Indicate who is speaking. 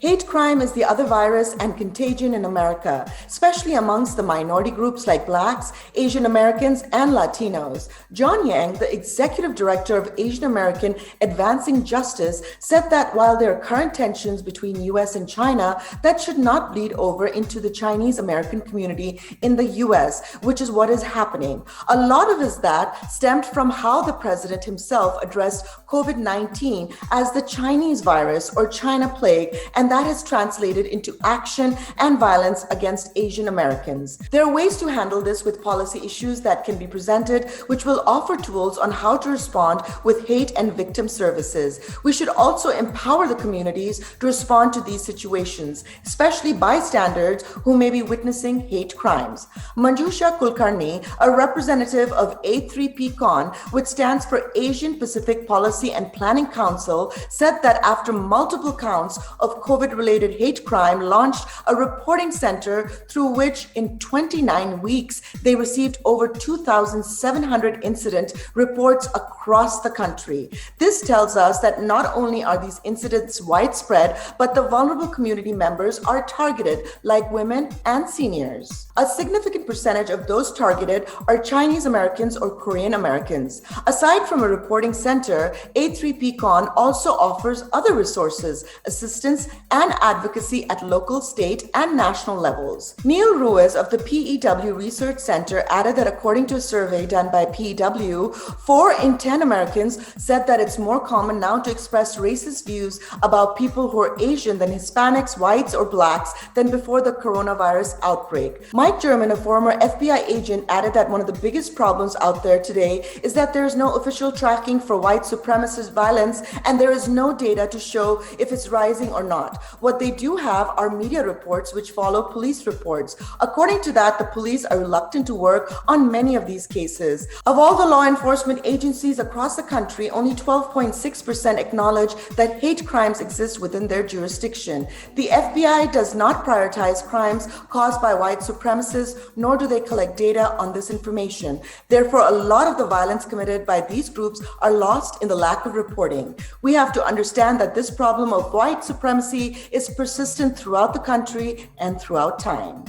Speaker 1: Hate crime is the other virus and contagion in America, especially amongst the minority groups like Blacks, Asian Americans, and Latinos. John Yang, the executive director of Asian American Advancing Justice, said that while there are current tensions between US and China, that should not bleed over into the Chinese American community in the US, which is what is happening. A lot of that stemmed from how the president himself addressed COVID-19 as the Chinese virus or China plague, and that has translated into action and violence against Asian Americans. There are ways to handle this with policy issues that can be presented, which will offer tools on how to respond with hate and victim services. We should also empower the communities to respond to these situations, especially bystanders who may be witnessing hate crimes. Manjusha Kulkarni, a representative of A3PCon, which stands for Asian Pacific Policy and Planning Council, said that after multiple counts of COVID-related hate crime, launched a reporting center through which in 29 weeks, they received over 2,700 incident reports across the country. This tells us that not only are these incidents widespread, but the vulnerable community members are targeted, like women and seniors. A significant percentage of those targeted are Chinese Americans or Korean Americans. Aside from a reporting center, A3PCon also offers other resources, assistance, and advocacy at local, state, and national levels. Neil Ruiz of the PEW Research Center added that according to a survey done by PEW, 4 in 10 Americans said that it's more common now to express racist views about people who are Asian than Hispanics, whites, or Blacks than before the coronavirus outbreak. Mike German, a former FBI agent, added that one of the biggest problems out there today is that there is no official tracking for white supremacist violence, and there is no data to show if it's rising or not. What they do have are media reports which follow police reports. According to that, the police are reluctant to work on many of these cases. Of all the law enforcement agencies across the country, only 12.6% acknowledge that hate crimes exist within their jurisdiction. The FBI does not prioritize crimes caused by white supremacists, nor do they collect data on this information. Therefore, a lot of the violence committed by these groups are lost in the lack of reporting. We have to understand that this problem of white supremacy is persistent throughout the country and throughout time.